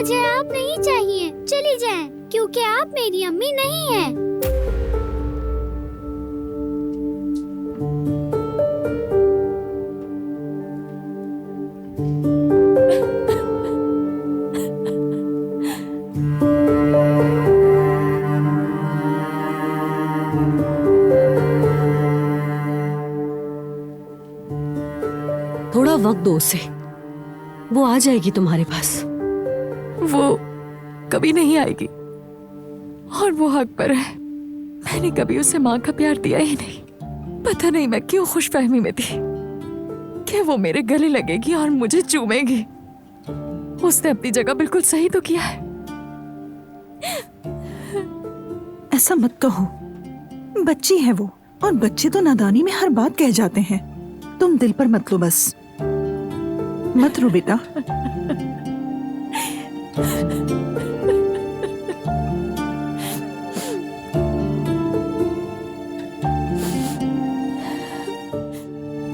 मुझे आप नहीं चाहिए, चली जाएं, क्योंकि आप मेरी अम्मी नहीं हैं। थोड़ा वक्त दो उसे, वो आ जाएगी तुम्हारे पास। वो कभी नहीं आएगी और वो हक पर है। मैंने कभी उसे माँ का प्यार दिया ही नहीं। पता नहीं मैं क्यों खुशफहमी में थी कि वो मेरे गले लगेगी और मुझे चूमेगी। उसने अपनी जगह बिल्कुल सही तो किया है। ऐसा मत कहो, बच्ची है वो, और बच्चे तो नादानी में हर बात कह जाते हैं। तुम दिल पर मत लो, बस मत रो बेटा।